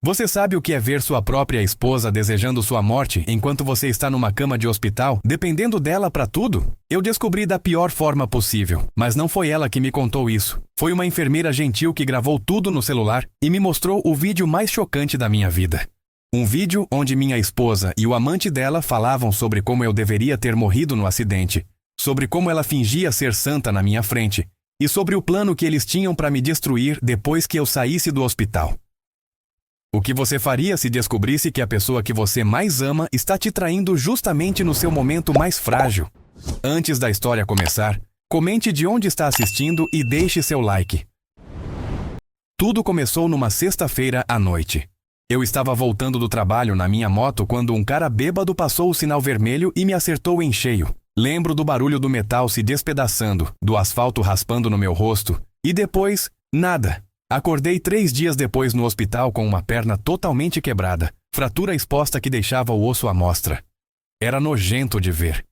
Você sabe o que é ver sua própria esposa desejando sua morte enquanto você está numa cama de hospital, dependendo dela para tudo? Eu descobri da pior forma possível, mas não foi ela que me contou isso. Foi uma enfermeira gentil que gravou tudo no celular e me mostrou o vídeo mais chocante da minha vida. Um vídeo onde minha esposa e o amante dela falavam sobre como eu deveria ter morrido no acidente, sobre como ela fingia ser santa na minha frente e sobre o plano que eles tinham para me destruir depois que eu saísse do hospital. O que você faria se descobrisse que a pessoa que você mais ama está te traindo justamente no seu momento mais frágil? Antes da história começar, comente de onde está assistindo e deixe seu like. Tudo começou numa sexta-feira à noite. Eu estava voltando do trabalho na minha moto quando um cara bêbado passou o sinal vermelho e me acertou em cheio. Lembro do barulho do metal se despedaçando, do asfalto raspando no meu rosto, e depois, nada. Acordei 3 dias depois no hospital com uma perna totalmente quebrada, fratura exposta que deixava o osso à mostra. Era nojento de ver.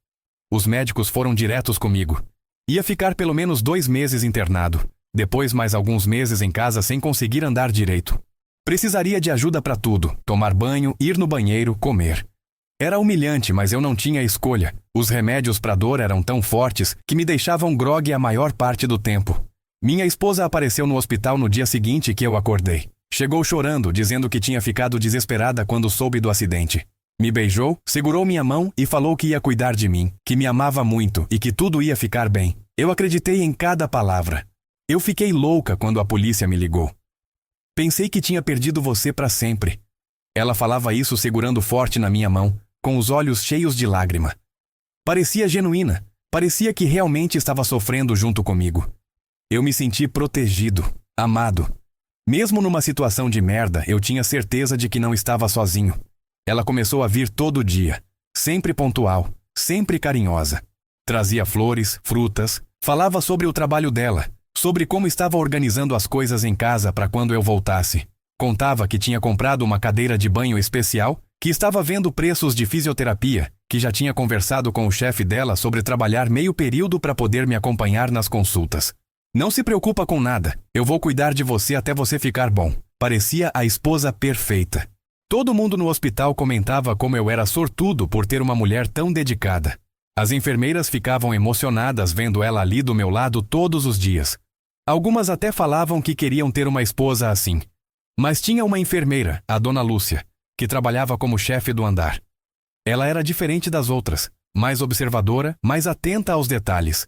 Os médicos foram diretos comigo. Ia ficar pelo menos 2 meses internado, depois mais alguns meses em casa sem conseguir andar direito. Precisaria de ajuda para tudo, tomar banho, ir no banheiro, comer. Era humilhante, mas eu não tinha escolha. Os remédios para dor eram tão fortes que me deixavam grogue a maior parte do tempo. Minha esposa apareceu no hospital no dia seguinte que eu acordei. Chegou chorando, dizendo que tinha ficado desesperada quando soube do acidente. Me beijou, segurou minha mão e falou que ia cuidar de mim, que me amava muito e que tudo ia ficar bem. Eu acreditei em cada palavra. Eu fiquei louca quando a polícia me ligou. Pensei que tinha perdido você para sempre. Ela falava isso segurando forte na minha mão, com os olhos cheios de lágrima. Parecia genuína, parecia que realmente estava sofrendo junto comigo. Eu me senti protegido, amado. Mesmo numa situação de merda, eu tinha certeza de que não estava sozinho. Ela começou a vir todo dia, sempre pontual, sempre carinhosa. Trazia flores, frutas, falava sobre o trabalho dela, sobre como estava organizando as coisas em casa para quando eu voltasse. Contava que tinha comprado uma cadeira de banho especial, que estava vendo preços de fisioterapia, que já tinha conversado com o chefe dela sobre trabalhar meio período para poder me acompanhar nas consultas. Não se preocupa com nada, eu vou cuidar de você até você ficar bom. Parecia a esposa perfeita. Todo mundo no hospital comentava como eu era sortudo por ter uma mulher tão dedicada. As enfermeiras ficavam emocionadas vendo ela ali do meu lado todos os dias. Algumas até falavam que queriam ter uma esposa assim. Mas tinha uma enfermeira, a Dona Lúcia, que trabalhava como chefe do andar. Ela era diferente das outras, mais observadora, mais atenta aos detalhes.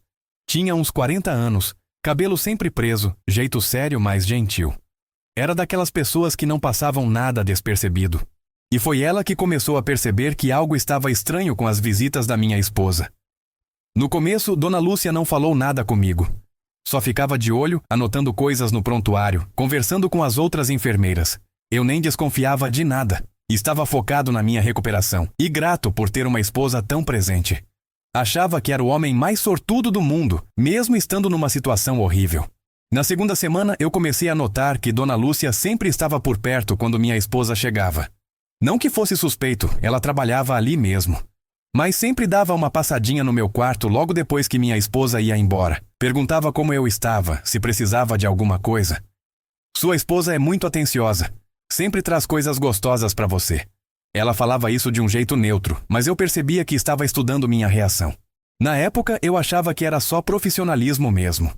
Tinha uns 40 anos, cabelo sempre preso, jeito sério, mas gentil. Era daquelas pessoas que não passavam nada despercebido. E foi ela que começou a perceber que algo estava estranho com as visitas da minha esposa. No começo, Dona Lúcia não falou nada comigo. Só ficava de olho, anotando coisas no prontuário, conversando com as outras enfermeiras. Eu nem desconfiava de nada. Estava focado na minha recuperação e grato por ter uma esposa tão presente. Achava que era o homem mais sortudo do mundo, mesmo estando numa situação horrível. Na segunda semana, eu comecei a notar que Dona Lúcia sempre estava por perto quando minha esposa chegava. Não que fosse suspeito, ela trabalhava ali mesmo. Mas sempre dava uma passadinha no meu quarto logo depois que minha esposa ia embora. Perguntava como eu estava, se precisava de alguma coisa. Sua esposa é muito atenciosa. Sempre traz coisas gostosas para você. Ela falava isso de um jeito neutro, mas eu percebia que estava estudando minha reação. Na época, eu achava que era só profissionalismo mesmo.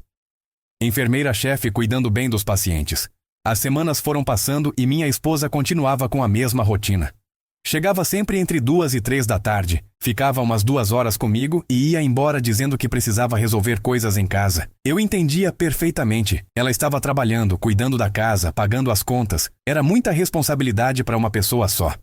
Enfermeira-chefe cuidando bem dos pacientes. As semanas foram passando e minha esposa continuava com a mesma rotina. Chegava sempre entre 2 e 3 da tarde, ficava umas 2 horas comigo e ia embora dizendo que precisava resolver coisas em casa. Eu entendia perfeitamente. Ela estava trabalhando, cuidando da casa, pagando as contas. Era muita responsabilidade para uma pessoa só.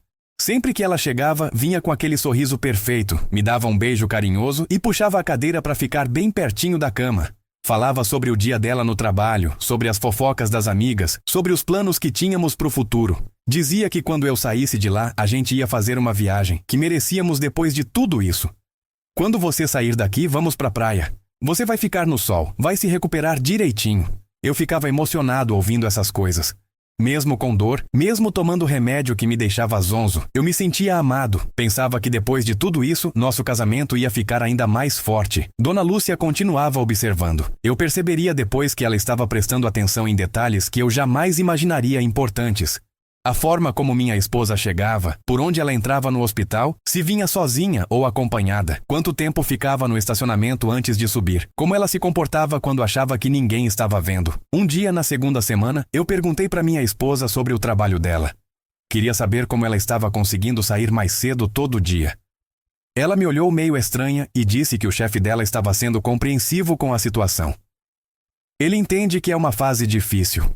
Sempre que ela chegava, vinha com aquele sorriso perfeito, me dava um beijo carinhoso e puxava a cadeira para ficar bem pertinho da cama. Falava sobre o dia dela no trabalho, sobre as fofocas das amigas, sobre os planos que tínhamos para o futuro. Dizia que quando eu saísse de lá, a gente ia fazer uma viagem, que merecíamos depois de tudo isso. Quando você sair daqui, vamos para a praia. Você vai ficar no sol, vai se recuperar direitinho. Eu ficava emocionado ouvindo essas coisas. Mesmo com dor, mesmo tomando remédio que me deixava zonzo, eu me sentia amado. Pensava que depois de tudo isso, nosso casamento ia ficar ainda mais forte. Dona Lúcia continuava observando. Eu perceberia depois que ela estava prestando atenção em detalhes que eu jamais imaginaria importantes. A forma como minha esposa chegava, por onde ela entrava no hospital, se vinha sozinha ou acompanhada, quanto tempo ficava no estacionamento antes de subir, como ela se comportava quando achava que ninguém estava vendo. Um dia, na segunda semana, eu perguntei para minha esposa sobre o trabalho dela. Queria saber como ela estava conseguindo sair mais cedo todo dia. Ela me olhou meio estranha e disse que o chefe dela estava sendo compreensivo com a situação. Ele entende que é uma fase difícil.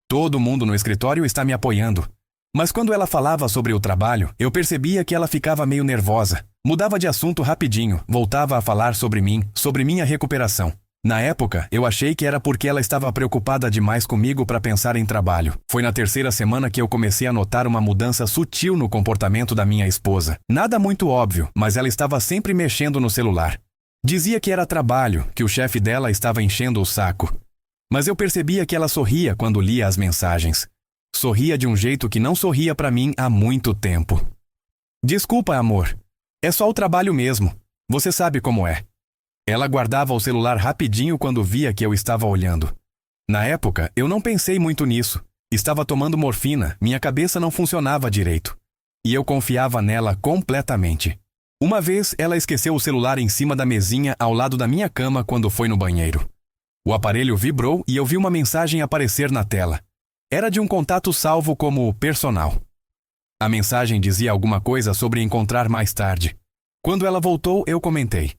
Todo mundo no escritório está me apoiando. Mas quando ela falava sobre o trabalho, eu percebia que ela ficava meio nervosa. Mudava de assunto rapidinho, voltava a falar sobre mim, sobre minha recuperação. Na época, eu achei que era porque ela estava preocupada demais comigo para pensar em trabalho. Foi na terceira semana que eu comecei a notar uma mudança sutil no comportamento da minha esposa. Nada muito óbvio, mas ela estava sempre mexendo no celular. Dizia que era trabalho, que o chefe dela estava enchendo o saco. Mas eu percebia que ela sorria quando lia as mensagens. Sorria de um jeito que não sorria para mim há muito tempo. Desculpa, amor. É só o trabalho mesmo. Você sabe como é. Ela guardava o celular rapidinho quando via que eu estava olhando. Na época, eu não pensei muito nisso. Estava tomando morfina, minha cabeça não funcionava direito. E eu confiava nela completamente. Uma vez, ela esqueceu o celular em cima da mesinha ao lado da minha cama quando foi no banheiro. O aparelho vibrou e eu vi uma mensagem aparecer na tela. Era de um contato salvo como personal. A mensagem dizia alguma coisa sobre encontrar mais tarde. Quando ela voltou, eu comentei.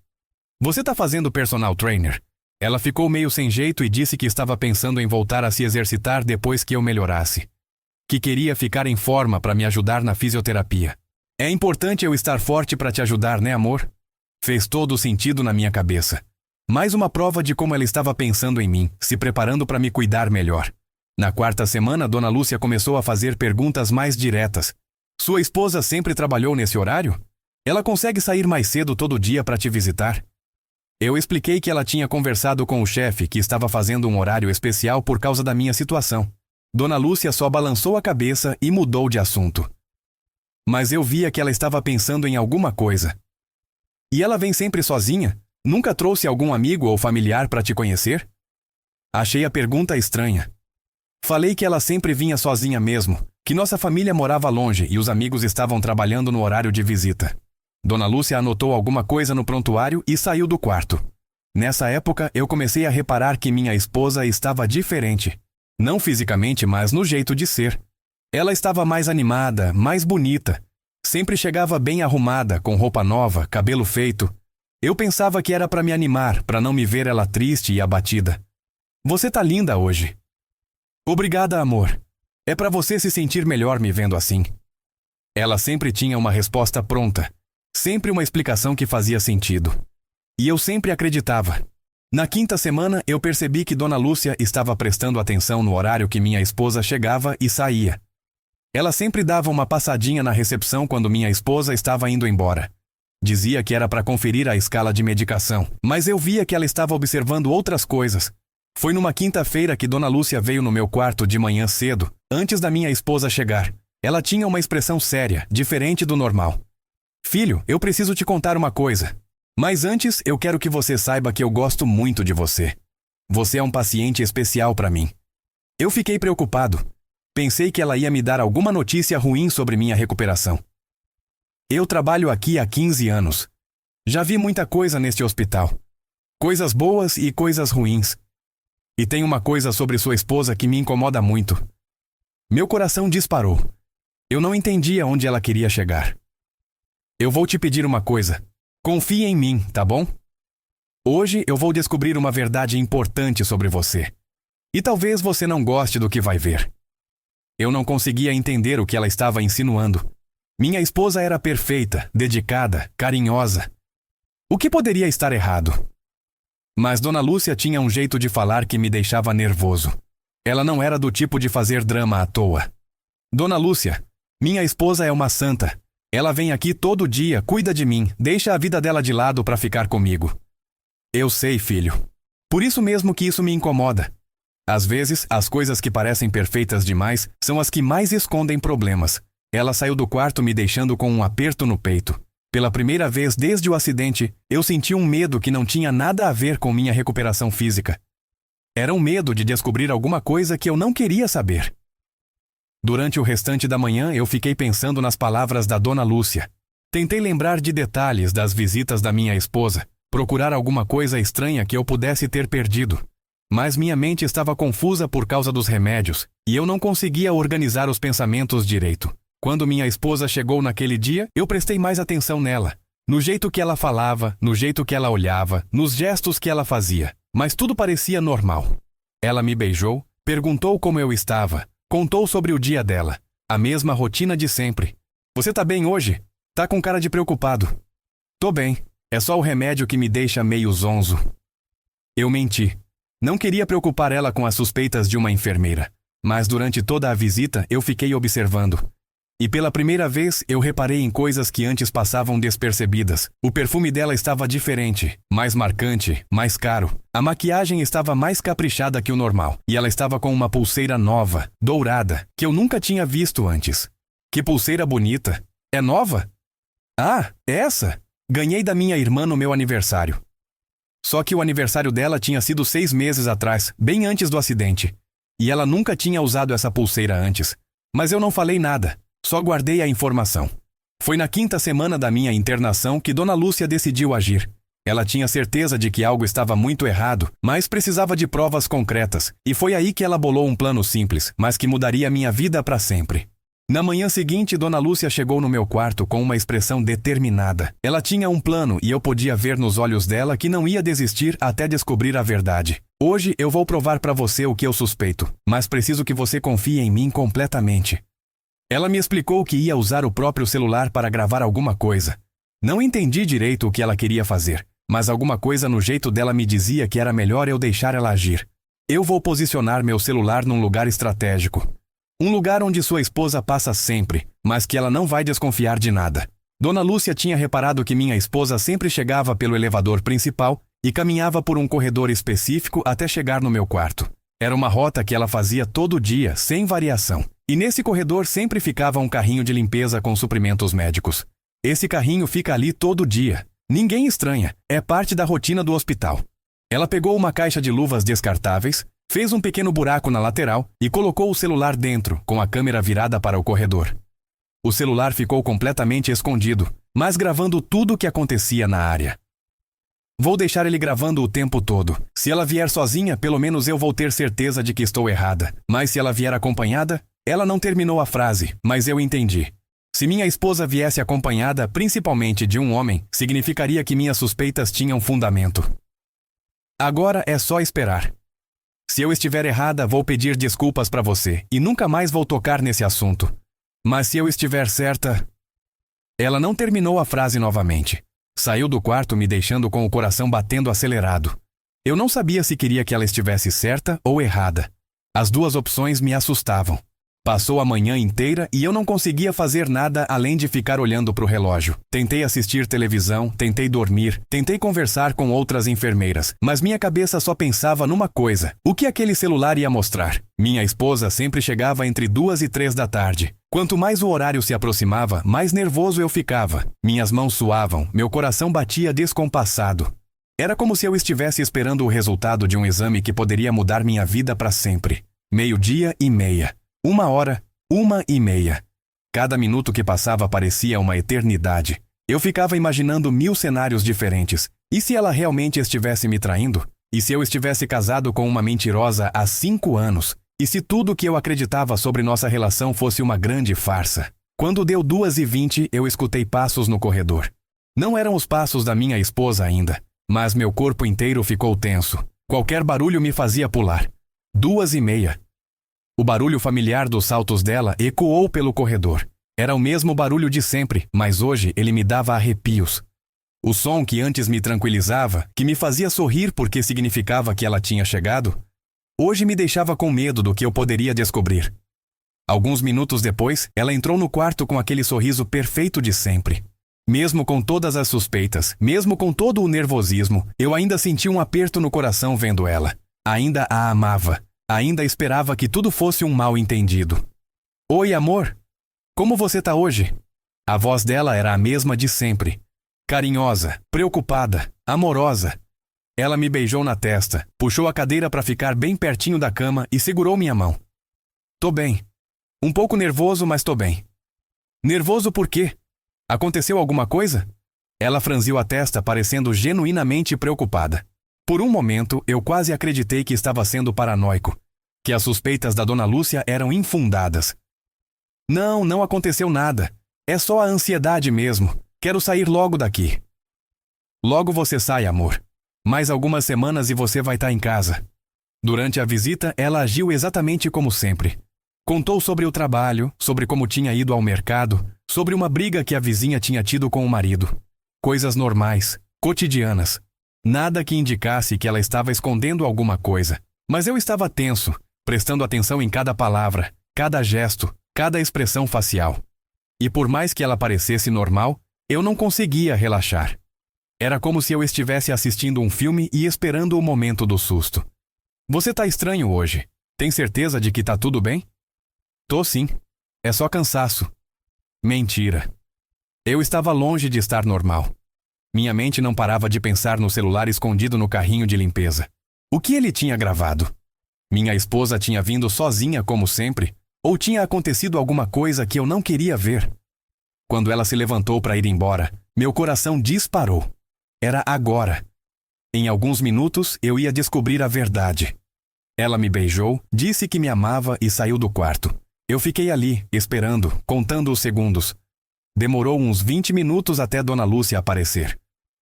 Você tá fazendo personal trainer? Ela ficou meio sem jeito e disse que estava pensando em voltar a se exercitar depois que eu melhorasse. Que queria ficar em forma para me ajudar na fisioterapia. É importante eu estar forte para te ajudar, né, amor? Fez todo o sentido na minha cabeça. Mais uma prova de como ela estava pensando em mim, se preparando para me cuidar melhor. Na quarta semana, Dona Lúcia começou a fazer perguntas mais diretas. Sua esposa sempre trabalhou nesse horário? Ela consegue sair mais cedo todo dia para te visitar? Eu expliquei que ela tinha conversado com o chefe que estava fazendo um horário especial por causa da minha situação. Dona Lúcia só balançou a cabeça e mudou de assunto. Mas eu via que ela estava pensando em alguma coisa. E ela vem sempre sozinha? Nunca trouxe algum amigo ou familiar para te conhecer? Achei a pergunta estranha. Falei que ela sempre vinha sozinha mesmo, que nossa família morava longe e os amigos estavam trabalhando no horário de visita. Dona Lúcia anotou alguma coisa no prontuário e saiu do quarto. Nessa época, eu comecei a reparar que minha esposa estava diferente. Não fisicamente, mas no jeito de ser. Ela estava mais animada, mais bonita. Sempre chegava bem arrumada, com roupa nova, cabelo feito. Eu pensava que era para me animar, para não me ver ela triste e abatida. Você tá linda hoje. Obrigada, amor. É para você se sentir melhor me vendo assim. Ela sempre tinha uma resposta pronta. Sempre uma explicação que fazia sentido. E eu sempre acreditava. Na quinta semana, eu percebi que Dona Lúcia estava prestando atenção no horário que minha esposa chegava e saía. Ela sempre dava uma passadinha na recepção quando minha esposa estava indo embora. Dizia que era para conferir a escala de medicação, mas eu via que ela estava observando outras coisas. Foi numa quinta-feira que Dona Lúcia veio no meu quarto de manhã cedo, antes da minha esposa chegar. Ela tinha uma expressão séria, diferente do normal. Filho, eu preciso te contar uma coisa. Mas antes, eu quero que você saiba que eu gosto muito de você. Você é um paciente especial para mim. Eu fiquei preocupado. Pensei que ela ia me dar alguma notícia ruim sobre minha recuperação. Eu trabalho aqui há 15 anos. Já vi muita coisa neste hospital. Coisas boas e coisas ruins. E tem uma coisa sobre sua esposa que me incomoda muito. Meu coração disparou. Eu não entendia onde ela queria chegar. Eu vou te pedir uma coisa. Confie em mim, tá bom? Hoje eu vou descobrir uma verdade importante sobre você. E talvez você não goste do que vai ver. Eu não conseguia entender o que ela estava insinuando. Minha esposa era perfeita, dedicada, carinhosa. O que poderia estar errado? Mas Dona Lúcia tinha um jeito de falar que me deixava nervoso. Ela não era do tipo de fazer drama à toa. Dona Lúcia, minha esposa é uma santa. Ela vem aqui todo dia, cuida de mim, deixa a vida dela de lado para ficar comigo. Eu sei, filho. Por isso mesmo que isso me incomoda. Às vezes, as coisas que parecem perfeitas demais são as que mais escondem problemas. Ela saiu do quarto me deixando com um aperto no peito. Pela primeira vez desde o acidente, eu senti um medo que não tinha nada a ver com minha recuperação física. Era um medo de descobrir alguma coisa que eu não queria saber. Durante o restante da manhã eu fiquei pensando nas palavras da Dona Lúcia. Tentei lembrar de detalhes das visitas da minha esposa, procurar alguma coisa estranha que eu pudesse ter perdido. Mas minha mente estava confusa por causa dos remédios, e eu não conseguia organizar os pensamentos direito. Quando minha esposa chegou naquele dia, eu prestei mais atenção nela. No jeito que ela falava, no jeito que ela olhava, nos gestos que ela fazia. Mas tudo parecia normal. Ela me beijou, perguntou como eu estava, contou sobre o dia dela. A mesma rotina de sempre. Você tá bem hoje? Tá com cara de preocupado. Tô bem. É só o remédio que me deixa meio zonzo. Eu menti. Não queria preocupar ela com as suspeitas de uma enfermeira. Mas durante toda a visita eu fiquei observando. E pela primeira vez eu reparei em coisas que antes passavam despercebidas. O perfume dela estava diferente, mais marcante, mais caro. A maquiagem estava mais caprichada que o normal. E ela estava com uma pulseira nova, dourada, que eu nunca tinha visto antes. Que pulseira bonita! É nova? Ah, é essa! Ganhei da minha irmã no meu aniversário. Só que o aniversário dela tinha sido 6 meses atrás, bem antes do acidente. E ela nunca tinha usado essa pulseira antes. Mas eu não falei nada. Só guardei a informação. Foi na 5ª semana da minha internação que Dona Lúcia decidiu agir. Ela tinha certeza de que algo estava muito errado, mas precisava de provas concretas, e foi aí que ela bolou um plano simples, mas que mudaria minha vida para sempre. Na manhã seguinte, Dona Lúcia chegou no meu quarto com uma expressão determinada. Ela tinha um plano e eu podia ver nos olhos dela que não ia desistir até descobrir a verdade. Hoje eu vou provar para você o que eu suspeito, mas preciso que você confie em mim completamente. Ela me explicou que ia usar o próprio celular para gravar alguma coisa. Não entendi direito o que ela queria fazer, mas alguma coisa no jeito dela me dizia que era melhor eu deixar ela agir. Eu vou posicionar meu celular num lugar estratégico. Um lugar onde sua esposa passa sempre, mas que ela não vai desconfiar de nada. Dona Lúcia tinha reparado que minha esposa sempre chegava pelo elevador principal e caminhava por um corredor específico até chegar no meu quarto. Era uma rota que ela fazia todo dia, sem variação. E nesse corredor sempre ficava um carrinho de limpeza com suprimentos médicos. Esse carrinho fica ali todo dia. Ninguém estranha, é parte da rotina do hospital. Ela pegou uma caixa de luvas descartáveis, fez um pequeno buraco na lateral e colocou o celular dentro, com a câmera virada para o corredor. O celular ficou completamente escondido, mas gravando tudo o que acontecia na área. Vou deixar ele gravando o tempo todo. Se ela vier sozinha, pelo menos eu vou ter certeza de que estou errada. Mas se ela vier acompanhada... Ela não terminou a frase, mas eu entendi. Se minha esposa viesse acompanhada, principalmente de um homem, significaria que minhas suspeitas tinham fundamento. Agora é só esperar. Se eu estiver errada, vou pedir desculpas para você e nunca mais vou tocar nesse assunto. Mas se eu estiver certa... Ela não terminou a frase novamente. Saiu do quarto me deixando com o coração batendo acelerado. Eu não sabia se queria que ela estivesse certa ou errada. As duas opções me assustavam. Passou a manhã inteira e eu não conseguia fazer nada além de ficar olhando para o relógio. Tentei assistir televisão, tentei dormir, tentei conversar com outras enfermeiras, mas minha cabeça só pensava numa coisa: o que aquele celular ia mostrar? Minha esposa sempre chegava entre 2 e 3 da tarde. Quanto mais o horário se aproximava, mais nervoso eu ficava. Minhas mãos suavam, meu coração batia descompassado. Era como se eu estivesse esperando o resultado de um exame que poderia mudar minha vida para sempre. 12:30. 1h, 1h30. Cada minuto que passava parecia uma eternidade. Eu ficava imaginando 1000 cenários diferentes. E se ela realmente estivesse me traindo? E se eu estivesse casado com uma mentirosa há 5 anos? E se tudo que eu acreditava sobre nossa relação fosse uma grande farsa? Quando deu 2h20, eu escutei passos no corredor. Não eram os passos da minha esposa ainda, mas meu corpo inteiro ficou tenso. Qualquer barulho me fazia pular. 2h30. O barulho familiar dos saltos dela ecoou pelo corredor. Era o mesmo barulho de sempre, mas hoje ele me dava arrepios. O som que antes me tranquilizava, que me fazia sorrir porque significava que ela tinha chegado, hoje me deixava com medo do que eu poderia descobrir. Alguns minutos depois, ela entrou no quarto com aquele sorriso perfeito de sempre. Mesmo com todas as suspeitas, mesmo com todo o nervosismo, eu ainda senti um aperto no coração vendo ela. Ainda a amava. Ainda esperava que tudo fosse um mal-entendido. Oi, amor. Como você tá hoje? A voz dela era a mesma de sempre. Carinhosa, preocupada, amorosa. Ela me beijou na testa, puxou a cadeira para ficar bem pertinho da cama e segurou minha mão. Tô bem. Um pouco nervoso, mas tô bem. Nervoso por quê? Aconteceu alguma coisa? Ela franziu a testa, parecendo genuinamente preocupada. Por um momento, eu quase acreditei que estava sendo paranoico, que as suspeitas da Dona Lúcia eram infundadas. Não, não aconteceu nada. É só a ansiedade mesmo. Quero sair logo daqui. Logo você sai, amor. Mais algumas semanas e você vai estar em casa. Durante a visita, ela agiu exatamente como sempre. Contou sobre o trabalho, sobre como tinha ido ao mercado, sobre uma briga que a vizinha tinha tido com o marido. Coisas normais, cotidianas. Nada que indicasse que ela estava escondendo alguma coisa. Mas eu estava tenso, prestando atenção em cada palavra, cada gesto, cada expressão facial. E por mais que ela parecesse normal, eu não conseguia relaxar. Era como se eu estivesse assistindo um filme e esperando o momento do susto. Você tá estranho hoje. Tem certeza de que tá tudo bem? Tô sim. É só cansaço. Mentira. Eu estava longe de estar normal. Minha mente não parava de pensar no celular escondido no carrinho de limpeza. O que ele tinha gravado? Minha esposa tinha vindo sozinha como sempre? Ou tinha acontecido alguma coisa que eu não queria ver? Quando ela se levantou para ir embora, meu coração disparou. Era agora. Em alguns minutos, eu ia descobrir a verdade. Ela me beijou, disse que me amava e saiu do quarto. Eu fiquei ali, esperando, contando os segundos. Demorou uns 20 minutos até Dona Lúcia aparecer.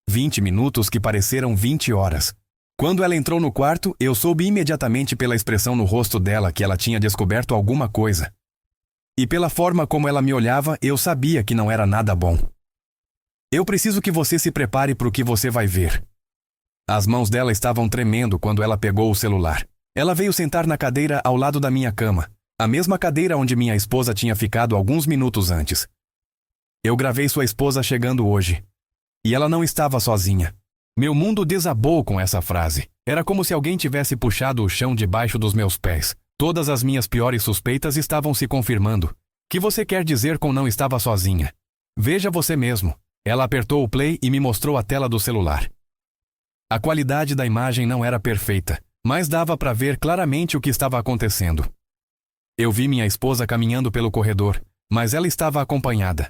20 minutos que pareceram 20 horas. Quando ela entrou no quarto, eu soube imediatamente pela expressão no rosto dela que ela tinha descoberto alguma coisa. E pela forma como ela me olhava, eu sabia que não era nada bom. Eu preciso que você se prepare para o que você vai ver. As mãos dela estavam tremendo quando ela pegou o celular. Ela veio sentar na cadeira ao lado da minha cama, a mesma cadeira onde minha esposa tinha ficado alguns minutos antes. Eu gravei sua esposa chegando hoje. E ela não estava sozinha. Meu mundo desabou com essa frase. Era como se alguém tivesse puxado o chão debaixo dos meus pés. Todas as minhas piores suspeitas estavam se confirmando. Que você quer dizer com não estava sozinha? Veja você mesmo. Ela apertou o play e me mostrou a tela do celular. A qualidade da imagem não era perfeita, mas dava para ver claramente o que estava acontecendo. Eu vi minha esposa caminhando pelo corredor, mas ela estava acompanhada.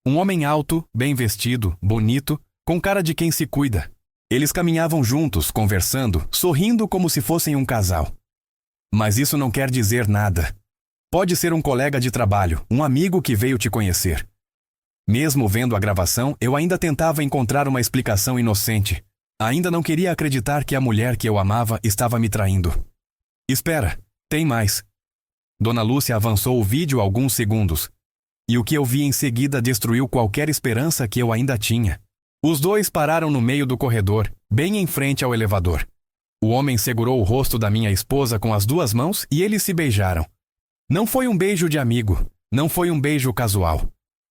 Um homem alto, bem vestido, bonito, com cara de quem se cuida. Eles caminhavam juntos, conversando, sorrindo como se fossem um casal. Mas isso não quer dizer nada. Pode ser um colega de trabalho, um amigo que veio te conhecer. Mesmo vendo a gravação, eu ainda tentava encontrar uma explicação inocente. Ainda não queria acreditar que a mulher que eu amava estava me traindo. Espera, tem mais. Dona Lúcia avançou o vídeo alguns segundos. E o que eu vi em seguida destruiu qualquer esperança que eu ainda tinha. Os dois pararam no meio do corredor, bem em frente ao elevador. O homem segurou o rosto da minha esposa com as duas mãos e eles se beijaram. Não foi um beijo de amigo, não foi um beijo casual.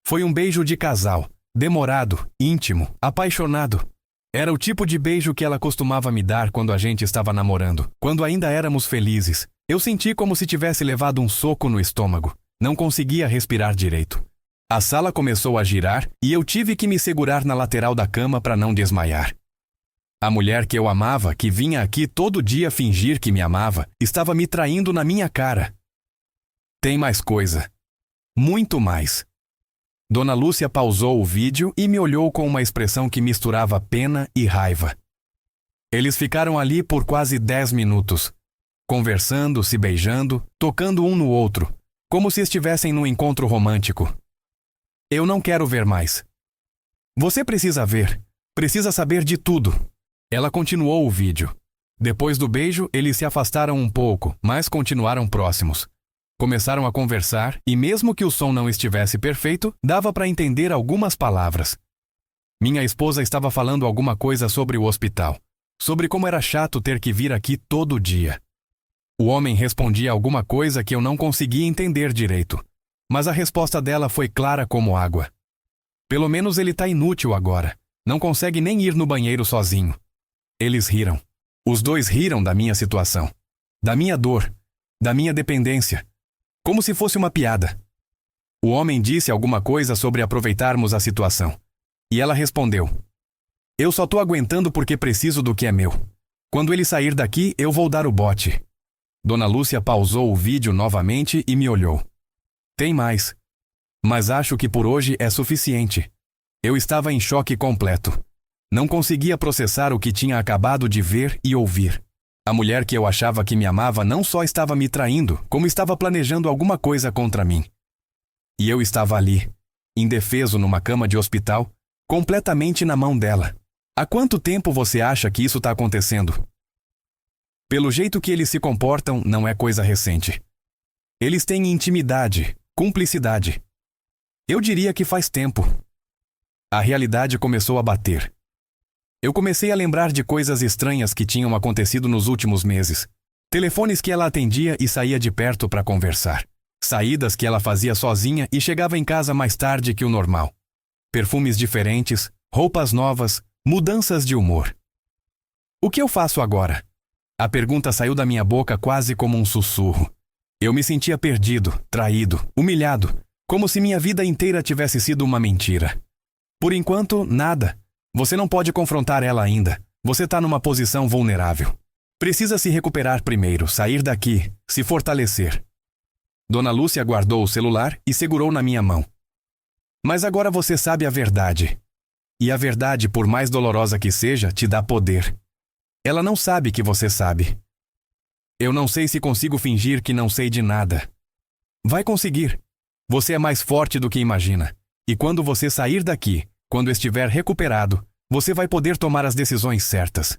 Foi um beijo de casal, demorado, íntimo, apaixonado. Era o tipo de beijo que ela costumava me dar quando a gente estava namorando, quando ainda éramos felizes. Eu senti como se tivesse levado um soco no estômago. Não conseguia respirar direito. A sala começou a girar e eu tive que me segurar na lateral da cama para não desmaiar. A mulher que eu amava, que vinha aqui todo dia fingir que me amava, estava me traindo na minha cara. Tem mais coisa. Muito mais. Dona Lúcia pausou o vídeo e me olhou com uma expressão que misturava pena e raiva. Eles ficaram ali por quase 10 minutos, conversando, se beijando, tocando um no outro, como se estivessem num encontro romântico. Eu não quero ver mais. Você precisa ver, precisa saber de tudo. Ela continuou o vídeo. Depois do beijo, eles se afastaram um pouco, mas continuaram próximos. Começaram a conversar e mesmo que o som não estivesse perfeito, dava para entender algumas palavras. Minha esposa estava falando alguma coisa sobre o hospital, sobre como era chato ter que vir aqui todo dia. O homem respondia alguma coisa que eu não conseguia entender direito, mas a resposta dela foi clara como água. Pelo menos ele tá inútil agora, não consegue nem ir no banheiro sozinho. Eles riram. Os dois riram da minha situação, da minha dor, da minha dependência. Como se fosse uma piada. O homem disse alguma coisa sobre aproveitarmos a situação. E ela respondeu: Eu só tô aguentando porque preciso do que é meu. Quando ele sair daqui, eu vou dar o bote. Dona Lúcia pausou o vídeo novamente e me olhou. Tem mais. Mas acho que por hoje é suficiente. Eu estava em choque completo. Não conseguia processar o que tinha acabado de ver e ouvir. A mulher que eu achava que me amava não só estava me traindo, como estava planejando alguma coisa contra mim. E eu estava ali, indefeso numa cama de hospital, completamente na mão dela. Há quanto tempo você acha que isso está acontecendo? Pelo jeito que eles se comportam, não é coisa recente. Eles têm intimidade, cumplicidade. Eu diria que faz tempo. A realidade começou a bater. Eu comecei a lembrar de coisas estranhas que tinham acontecido nos últimos meses. Telefones que ela atendia e saía de perto para conversar. Saídas que ela fazia sozinha e chegava em casa mais tarde que o normal. Perfumes diferentes, roupas novas, mudanças de humor. O que eu faço agora? A pergunta saiu da minha boca quase como um sussurro. Eu me sentia perdido, traído, humilhado, como se minha vida inteira tivesse sido uma mentira. Por enquanto, nada. Você não pode confrontar ela ainda. Você está numa posição vulnerável. Precisa se recuperar primeiro, sair daqui, se fortalecer. Dona Lúcia guardou o celular e segurou na minha mão. Mas agora você sabe a verdade. E a verdade, por mais dolorosa que seja, te dá poder. Ela não sabe que você sabe. Eu não sei se consigo fingir que não sei de nada. Vai conseguir. Você é mais forte do que imagina. E quando você sair daqui, quando estiver recuperado, você vai poder tomar as decisões certas.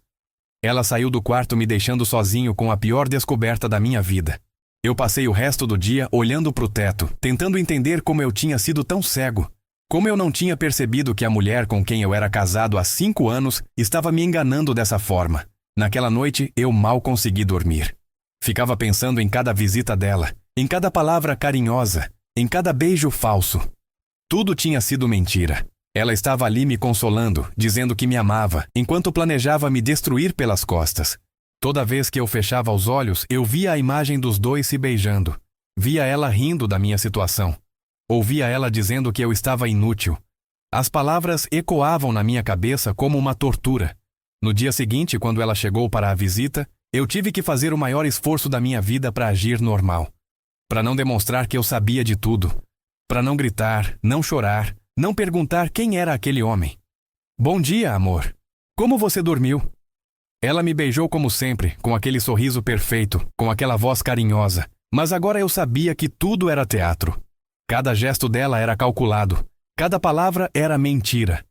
Ela saiu do quarto me deixando sozinho com a pior descoberta da minha vida. Eu passei o resto do dia olhando para o teto, tentando entender como eu tinha sido tão cego. Como eu não tinha percebido que a mulher com quem eu era casado há 5 anos estava me enganando dessa forma. Naquela noite, eu mal consegui dormir. Ficava pensando em cada visita dela, em cada palavra carinhosa, em cada beijo falso. Tudo tinha sido mentira. Ela estava ali me consolando, dizendo que me amava, enquanto planejava me destruir pelas costas. Toda vez que eu fechava os olhos, eu via a imagem dos dois se beijando. Via ela rindo da minha situação. Ouvia ela dizendo que eu estava inútil. As palavras ecoavam na minha cabeça como uma tortura. No dia seguinte, quando ela chegou para a visita, eu tive que fazer o maior esforço da minha vida para agir normal. Para não demonstrar que eu sabia de tudo. Para não gritar, não chorar, não perguntar quem era aquele homem. Bom dia, amor. Como você dormiu? Ela me beijou como sempre, com aquele sorriso perfeito, com aquela voz carinhosa. Mas agora eu sabia que tudo era teatro. Cada gesto dela era calculado. Cada palavra era mentira.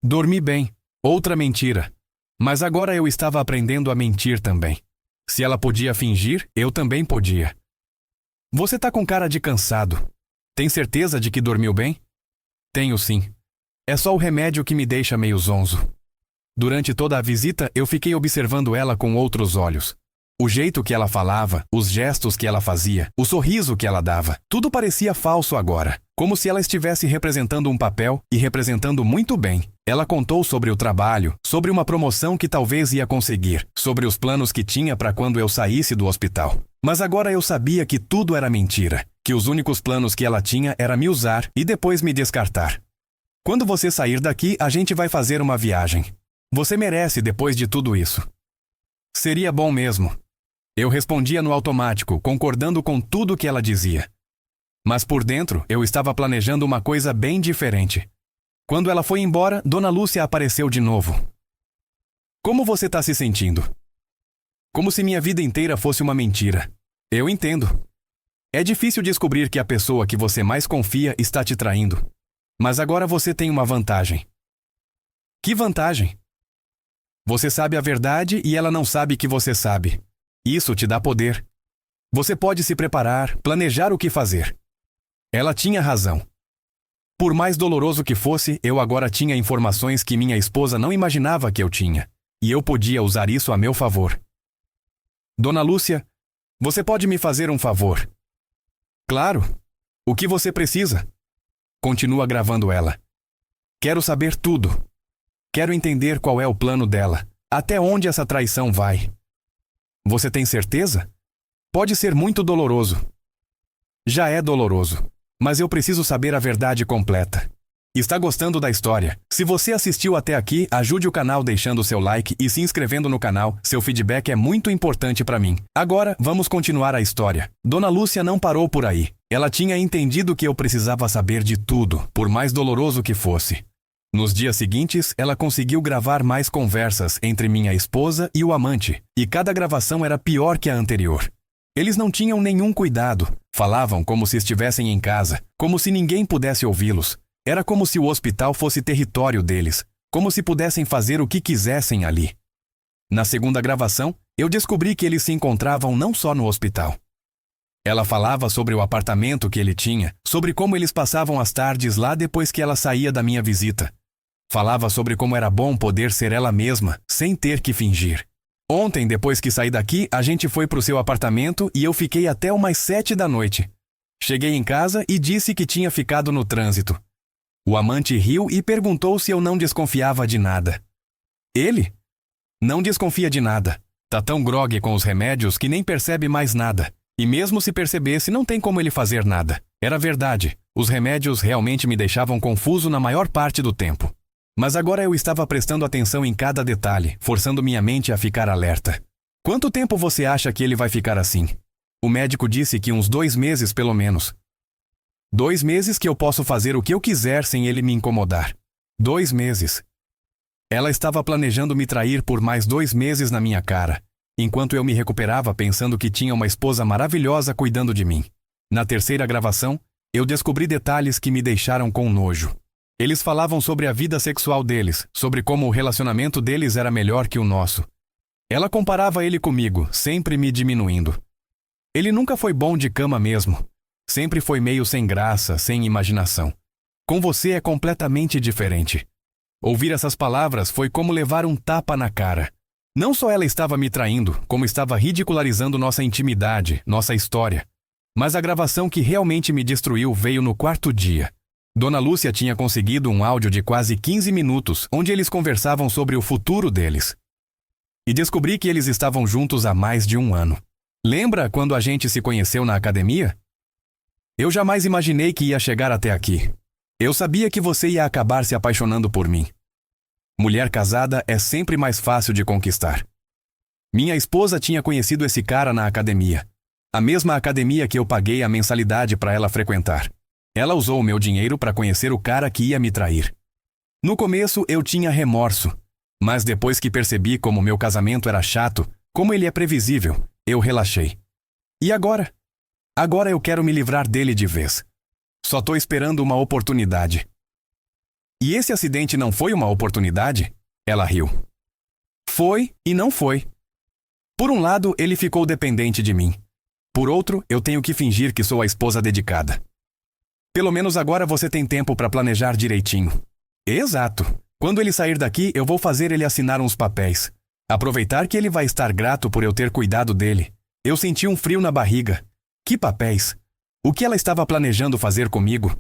Dormi bem. Outra mentira. Mas agora eu estava aprendendo a mentir também. Se ela podia fingir, eu também podia. Você tá com cara de cansado. Tem certeza de que dormiu bem? Tenho sim. É só o remédio que me deixa meio zonzo. Durante toda a visita, eu fiquei observando ela com outros olhos. O jeito que ela falava, os gestos que ela fazia, o sorriso que ela dava, tudo parecia falso agora, como se ela estivesse representando um papel e representando muito bem. Ela contou sobre o trabalho, sobre uma promoção que talvez ia conseguir, sobre os planos que tinha para quando eu saísse do hospital. Mas agora eu sabia que tudo era mentira, que os únicos planos que ela tinha era me usar e depois me descartar. Quando você sair daqui, a gente vai fazer uma viagem. Você merece depois de tudo isso. Seria bom mesmo. Eu respondia no automático, concordando com tudo que ela dizia. Mas por dentro, eu estava planejando uma coisa bem diferente. Quando ela foi embora, Dona Lúcia apareceu de novo. Como você está se sentindo? Como se minha vida inteira fosse uma mentira. Eu entendo. É difícil descobrir que a pessoa que você mais confia está te traindo. Mas agora você tem uma vantagem. Que vantagem? Você sabe a verdade e ela não sabe que você sabe. Isso te dá poder. Você pode se preparar, planejar o que fazer. Ela tinha razão. Por mais doloroso que fosse, eu agora tinha informações que minha esposa não imaginava que eu tinha. E eu podia usar isso a meu favor. Dona Lúcia, você pode me fazer um favor? Claro. O que você precisa? Continua gravando ela. Quero saber tudo. Quero entender qual é o plano dela. Até onde essa traição vai. Você tem certeza? Pode ser muito doloroso. Já é doloroso. Mas eu preciso saber a verdade completa. Está gostando da história? Se você assistiu até aqui, ajude o canal deixando seu like e se inscrevendo no canal. Seu feedback é muito importante para mim. Agora, vamos continuar a história. Dona Lúcia não parou por aí. Ela tinha entendido que eu precisava saber de tudo, por mais doloroso que fosse. Nos dias seguintes, ela conseguiu gravar mais conversas entre minha esposa e o amante, e cada gravação era pior que a anterior. Eles não tinham nenhum cuidado. Falavam como se estivessem em casa, como se ninguém pudesse ouvi-los. Era como se o hospital fosse território deles, como se pudessem fazer o que quisessem ali. Na segunda gravação, eu descobri que eles se encontravam não só no hospital. Ela falava sobre o apartamento que ele tinha, sobre como eles passavam as tardes lá depois que ela saía da minha visita. Falava sobre como era bom poder ser ela mesma, sem ter que fingir. Ontem, depois que saí daqui, a gente foi pro seu apartamento e eu fiquei até umas 7 da noite. Cheguei em casa e disse que tinha ficado no trânsito. O amante riu e perguntou se eu não desconfiava de nada. Ele? Não desconfia de nada. Tá tão grogue com os remédios que nem percebe mais nada. E mesmo se percebesse, não tem como ele fazer nada. Era verdade. Os remédios realmente me deixavam confuso na maior parte do tempo. Mas agora eu estava prestando atenção em cada detalhe, forçando minha mente a ficar alerta. Quanto tempo você acha que ele vai ficar assim? O médico disse que uns 2 meses pelo menos. 2 meses que eu posso fazer o que eu quiser sem ele me incomodar. 2 meses. Ela estava planejando me trair por mais 2 meses na minha cara, enquanto eu me recuperava pensando que tinha uma esposa maravilhosa cuidando de mim. Na terceira gravação, eu descobri detalhes que me deixaram com nojo. Eles falavam sobre a vida sexual deles, sobre como o relacionamento deles era melhor que o nosso. Ela comparava ele comigo, sempre me diminuindo. Ele nunca foi bom de cama mesmo. Sempre foi meio sem graça, sem imaginação. Com você é completamente diferente. Ouvir essas palavras foi como levar um tapa na cara. Não só ela estava me traindo, como estava ridicularizando nossa intimidade, nossa história. Mas a gravação que realmente me destruiu veio no 4º dia. Dona Lúcia tinha conseguido um áudio de quase 15 minutos, onde eles conversavam sobre o futuro deles. E descobri que eles estavam juntos há mais de 1 ano. Lembra quando a gente se conheceu na academia? Eu jamais imaginei que ia chegar até aqui. Eu sabia que você ia acabar se apaixonando por mim. Mulher casada é sempre mais fácil de conquistar. Minha esposa tinha conhecido esse cara na academia. A mesma academia que eu paguei a mensalidade para ela frequentar. Ela usou o meu dinheiro para conhecer o cara que ia me trair. No começo eu tinha remorso, mas depois que percebi como meu casamento era chato, como ele é previsível, eu relaxei. E agora? Agora eu quero me livrar dele de vez. Só tô esperando uma oportunidade. E esse acidente não foi uma oportunidade? Ela riu. Foi e não foi. Por um lado, ele ficou dependente de mim. Por outro, eu tenho que fingir que sou a esposa dedicada. Pelo menos agora você tem tempo para planejar direitinho. Exato. Quando ele sair daqui, eu vou fazer ele assinar uns papéis. Aproveitar que ele vai estar grato por eu ter cuidado dele. Eu senti um frio na barriga. Que papéis? O que ela estava planejando fazer comigo?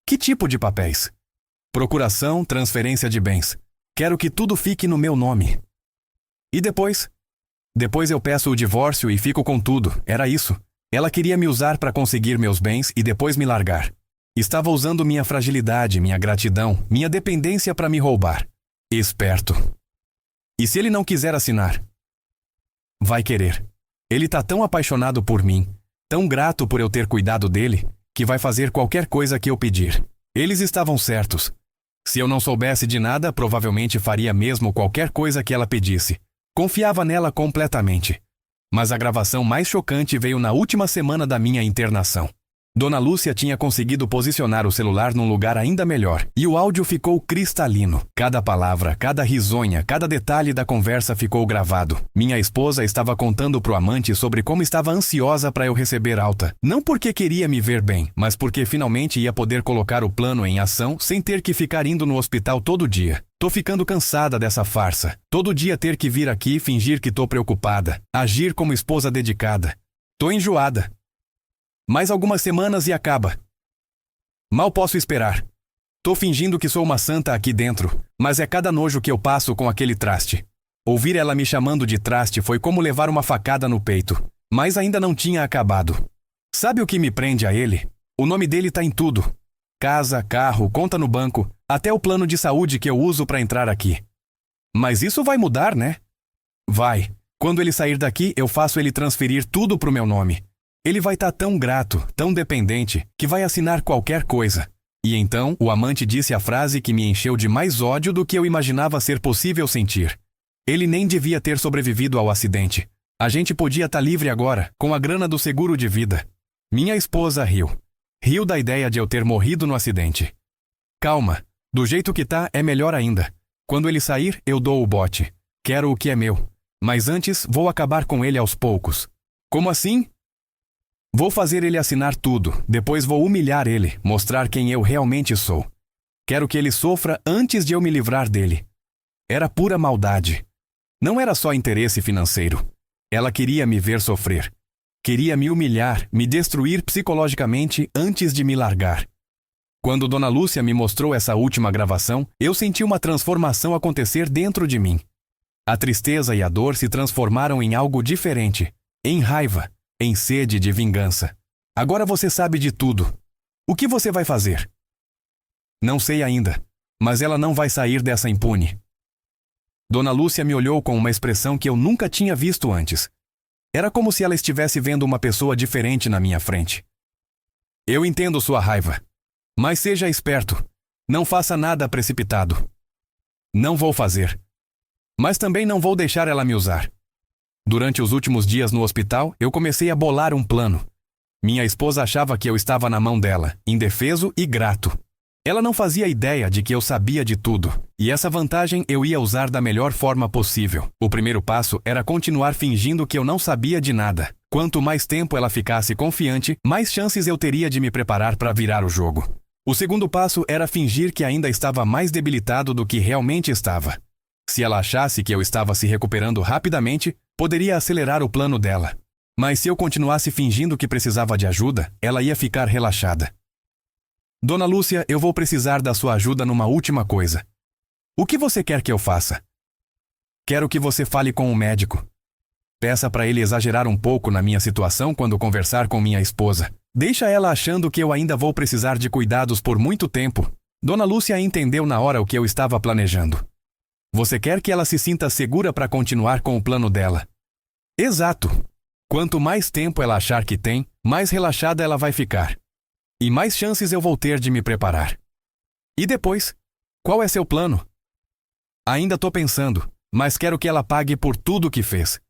Que tipo de papéis? Procuração, transferência de bens. Quero que tudo fique no meu nome. E depois? Depois eu peço o divórcio e fico com tudo. Era isso. Ela queria me usar para conseguir meus bens e depois me largar. Estava usando minha fragilidade, minha gratidão, minha dependência para me roubar. Esperto. E se ele não quiser assinar? Vai querer. Ele tá tão apaixonado por mim, tão grato por eu ter cuidado dele, que vai fazer qualquer coisa que eu pedir. Eles estavam certos. Se eu não soubesse de nada, provavelmente faria mesmo qualquer coisa que ela pedisse. Confiava nela completamente. Mas a gravação mais chocante veio na última semana da minha internação. Dona Lúcia tinha conseguido posicionar o celular num lugar ainda melhor, e o áudio ficou cristalino. Cada palavra, cada risonha, cada detalhe da conversa ficou gravado. Minha esposa estava contando pro amante sobre como estava ansiosa para eu receber alta. Não porque queria me ver bem, mas porque finalmente ia poder colocar o plano em ação sem ter que ficar indo no hospital todo dia. Tô ficando cansada dessa farsa. Todo dia ter que vir aqui fingir que tô preocupada, agir como esposa dedicada. Tô enjoada. Mais algumas semanas e acaba. Mal posso esperar. Tô fingindo que sou uma santa aqui dentro, mas é cada nojo que eu passo com aquele traste. Ouvir ela me chamando de traste foi como levar uma facada no peito, mas ainda não tinha acabado. Sabe o que me prende a ele? O nome dele tá em tudo. Casa, carro, conta no banco, até o plano de saúde que eu uso para entrar aqui. Mas isso vai mudar, né? Vai. Quando ele sair daqui, eu faço ele transferir tudo pro meu nome. Ele vai estar tão grato, tão dependente, que vai assinar qualquer coisa. E então, o amante disse a frase que me encheu de mais ódio do que eu imaginava ser possível sentir. Ele nem devia ter sobrevivido ao acidente. A gente podia estar livre agora, com a grana do seguro de vida. Minha esposa riu. Riu da ideia de eu ter morrido no acidente. Calma. Do jeito que tá, é melhor ainda. Quando ele sair, eu dou o bote. Quero o que é meu. Mas antes, vou acabar com ele aos poucos. Como assim? Vou fazer ele assinar tudo, depois vou humilhar ele, mostrar quem eu realmente sou. Quero que ele sofra antes de eu me livrar dele. Era pura maldade. Não era só interesse financeiro. Ela queria me ver sofrer. Queria me humilhar, me destruir psicologicamente antes de me largar. Quando Dona Lúcia me mostrou essa última gravação, eu senti uma transformação acontecer dentro de mim. A tristeza e a dor se transformaram em algo diferente, em raiva, em sede de vingança. Agora você sabe de tudo. O que você vai fazer? Não sei ainda, mas ela não vai sair dessa impune. Dona Lúcia me olhou com uma expressão que eu nunca tinha visto antes. Era como se ela estivesse vendo uma pessoa diferente na minha frente. Eu entendo sua raiva. Mas seja esperto. Não faça nada precipitado. Não vou fazer. Mas também não vou deixar ela me usar. Durante os últimos dias no hospital, eu comecei a bolar um plano. Minha esposa achava que eu estava na mão dela, indefeso e grato. Ela não fazia ideia de que eu sabia de tudo, e essa vantagem eu ia usar da melhor forma possível. O primeiro passo era continuar fingindo que eu não sabia de nada. Quanto mais tempo ela ficasse confiante, mais chances eu teria de me preparar para virar o jogo. O segundo passo era fingir que ainda estava mais debilitado do que realmente estava. Se ela achasse que eu estava se recuperando rapidamente, poderia acelerar o plano dela. Mas se eu continuasse fingindo que precisava de ajuda, ela ia ficar relaxada. Dona Lúcia, eu vou precisar da sua ajuda numa última coisa. O que você quer que eu faça? Quero que você fale com o médico. Peça para ele exagerar um pouco na minha situação quando conversar com minha esposa. Deixa ela achando que eu ainda vou precisar de cuidados por muito tempo. Dona Lúcia entendeu na hora o que eu estava planejando. Você quer que ela se sinta segura para continuar com o plano dela. Exato. Quanto mais tempo ela achar que tem, mais relaxada ela vai ficar. E mais chances eu vou ter de me preparar. E depois? Qual é seu plano? Ainda tô pensando, mas quero que ela pague por tudo o que fez.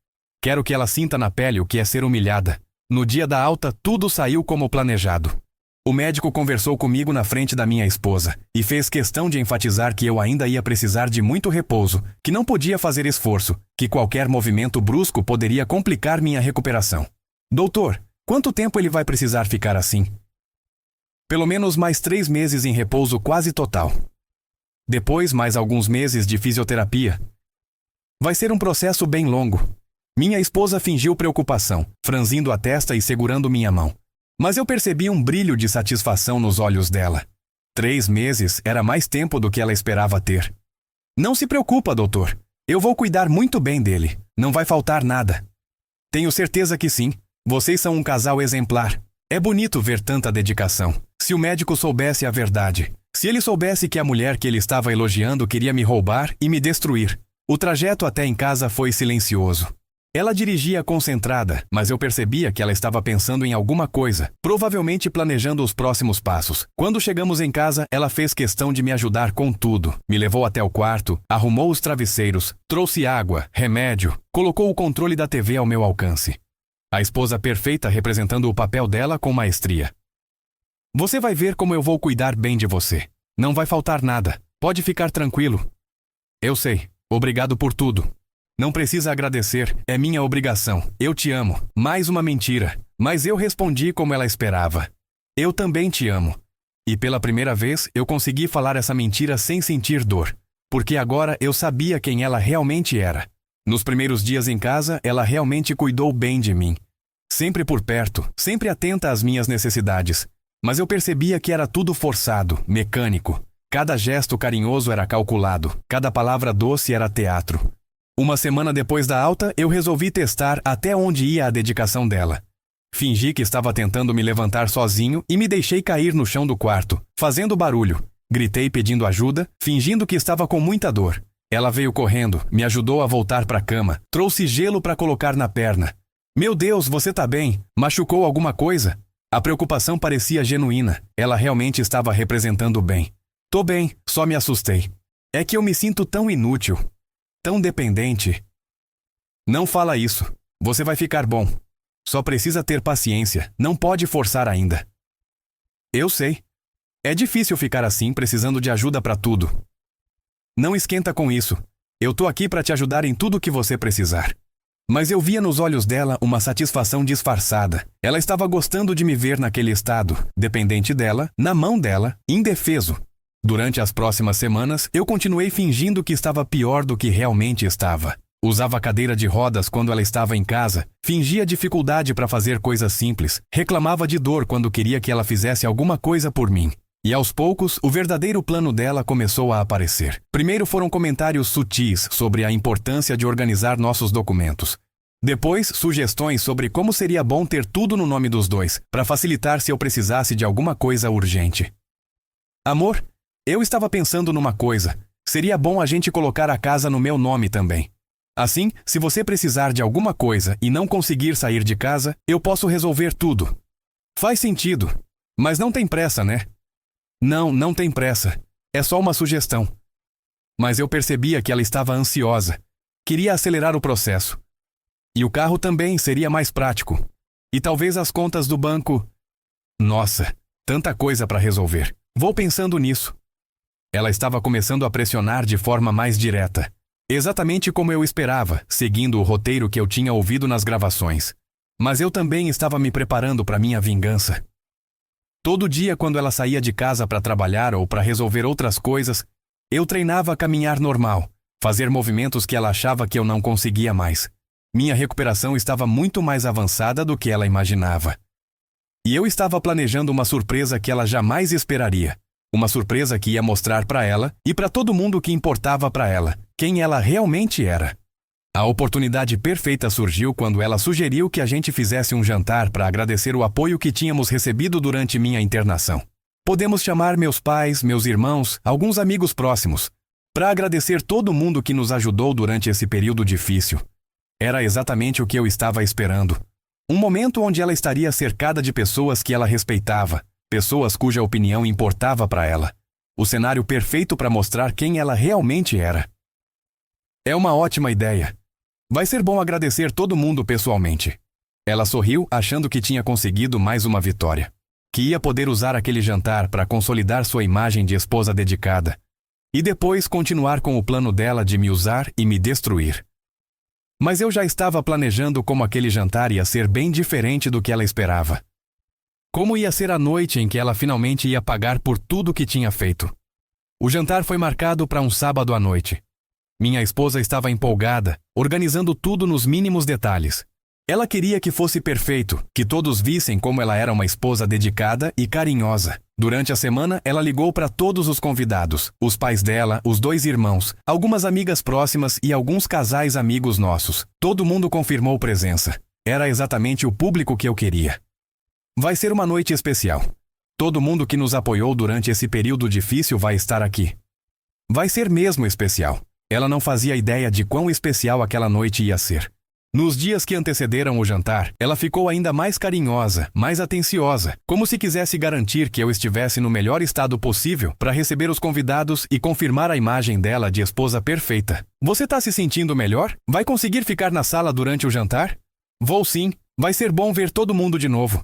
Quero que ela sinta na pele o que é ser humilhada. No dia da alta, tudo saiu como planejado. O médico conversou comigo na frente da minha esposa e fez questão de enfatizar que eu ainda ia precisar de muito repouso, que não podia fazer esforço, que qualquer movimento brusco poderia complicar minha recuperação. Doutor, quanto tempo ele vai precisar ficar assim? Pelo menos mais 3 meses em repouso quase total. Depois, mais alguns meses de fisioterapia. Vai ser um processo bem longo. Minha esposa fingiu preocupação, franzindo a testa e segurando minha mão. Mas eu percebi um brilho de satisfação nos olhos dela. 3 meses era mais tempo do que ela esperava ter. Não se preocupa, doutor. Eu vou cuidar muito bem dele. Não vai faltar nada. Tenho certeza que sim. Vocês são um casal exemplar. É bonito ver tanta dedicação. Se o médico soubesse a verdade. Se ele soubesse que a mulher que ele estava elogiando queria me roubar e me destruir. O trajeto até em casa foi silencioso. Ela dirigia concentrada, mas eu percebia que ela estava pensando em alguma coisa, provavelmente planejando os próximos passos. Quando chegamos em casa, ela fez questão de me ajudar com tudo. Me levou até o quarto, arrumou os travesseiros, trouxe água, remédio, colocou o controle da TV ao meu alcance. A esposa perfeita representando o papel dela com maestria. Você vai ver como eu vou cuidar bem de você. Não vai faltar nada. Pode ficar tranquilo. Eu sei. Obrigado por tudo. Não precisa agradecer, é minha obrigação. Eu te amo. Mais uma mentira. Mas eu respondi como ela esperava. Eu também te amo. E pela primeira vez, eu consegui falar essa mentira sem sentir dor. Porque agora eu sabia quem ela realmente era. Nos primeiros dias em casa, ela realmente cuidou bem de mim. Sempre por perto, sempre atenta às minhas necessidades. Mas eu percebia que era tudo forçado, mecânico. Cada gesto carinhoso era calculado. Cada palavra doce era teatro. Uma semana depois da alta, eu resolvi testar até onde ia a dedicação dela. Fingi que estava tentando me levantar sozinho e me deixei cair no chão do quarto, fazendo barulho. Gritei pedindo ajuda, fingindo que estava com muita dor. Ela veio correndo, me ajudou a voltar para a cama, trouxe gelo para colocar na perna. Meu Deus, você tá bem? Machucou alguma coisa? A preocupação parecia genuína. Ela realmente estava representando bem. Tô bem, só me assustei. É que eu me sinto tão inútil, tão dependente. Não fala isso. Você vai ficar bom. Só precisa ter paciência, não pode forçar ainda. Eu sei. É difícil ficar assim, precisando de ajuda para tudo. Não esquenta com isso. Eu tô aqui para te ajudar em tudo que você precisar. Mas eu via nos olhos dela uma satisfação disfarçada. Ela estava gostando de me ver naquele estado, dependente dela, na mão dela, indefeso. Durante as próximas semanas, eu continuei fingindo que estava pior do que realmente estava. Usava cadeira de rodas quando ela estava em casa, fingia dificuldade para fazer coisas simples, reclamava de dor quando queria que ela fizesse alguma coisa por mim. E aos poucos, o verdadeiro plano dela começou a aparecer. Primeiro foram comentários sutis sobre a importância de organizar nossos documentos. Depois, sugestões sobre como seria bom ter tudo no nome dos dois, para facilitar se eu precisasse de alguma coisa urgente. Amor, eu estava pensando numa coisa. Seria bom a gente colocar a casa no meu nome também. Assim, se você precisar de alguma coisa e não conseguir sair de casa, eu posso resolver tudo. Faz sentido. Mas não tem pressa, né? Não tem pressa. É só uma sugestão. Mas eu percebia que ela estava ansiosa. Queria acelerar o processo. E o carro também seria mais prático. E talvez as contas do banco... Nossa, tanta coisa para resolver. Vou pensando nisso. Ela estava começando a pressionar de forma mais direta. Exatamente como eu esperava, seguindo o roteiro que eu tinha ouvido nas gravações. Mas eu também estava me preparando para minha vingança. Todo dia, quando ela saía de casa para trabalhar ou para resolver outras coisas, eu treinava a caminhar normal, fazer movimentos que ela achava que eu não conseguia mais. Minha recuperação estava muito mais avançada do que ela imaginava. E eu estava planejando uma surpresa que ela jamais esperaria. Uma surpresa que ia mostrar para ela e para todo mundo que importava para ela, quem ela realmente era. A oportunidade perfeita surgiu quando ela sugeriu que a gente fizesse um jantar para agradecer o apoio que tínhamos recebido durante minha internação. Podemos chamar meus pais, meus irmãos, alguns amigos próximos, para agradecer todo mundo que nos ajudou durante esse período difícil. Era exatamente o que eu estava esperando. Um momento onde ela estaria cercada de pessoas que ela respeitava, pessoas cuja opinião importava para ela. O cenário perfeito para mostrar quem ela realmente era. É uma ótima ideia. Vai ser bom agradecer todo mundo pessoalmente. Ela sorriu, achando que tinha conseguido mais uma vitória. Que ia poder usar aquele jantar para consolidar sua imagem de esposa dedicada. E depois continuar com o plano dela de me usar e me destruir. Mas eu já estava planejando como aquele jantar ia ser bem diferente do que ela esperava. Como ia ser a noite em que ela finalmente ia pagar por tudo que tinha feito. O jantar foi marcado para um sábado à noite. Minha esposa estava empolgada, organizando tudo nos mínimos detalhes. Ela queria que fosse perfeito, que todos vissem como ela era uma esposa dedicada e carinhosa. Durante a semana, ela ligou para todos os convidados, os pais dela, os 2 irmãos, algumas amigas próximas e alguns casais amigos nossos. Todo mundo confirmou presença. Era exatamente o público que eu queria. Vai ser uma noite especial. Todo mundo que nos apoiou durante esse período difícil vai estar aqui. Vai ser mesmo especial. Ela não fazia ideia de quão especial aquela noite ia ser. Nos dias que antecederam o jantar, ela ficou ainda mais carinhosa, mais atenciosa, como se quisesse garantir que eu estivesse no melhor estado possível para receber os convidados e confirmar a imagem dela de esposa perfeita. Você tá se sentindo melhor? Vai conseguir ficar na sala durante o jantar? Vou sim, vai ser bom ver todo mundo de novo.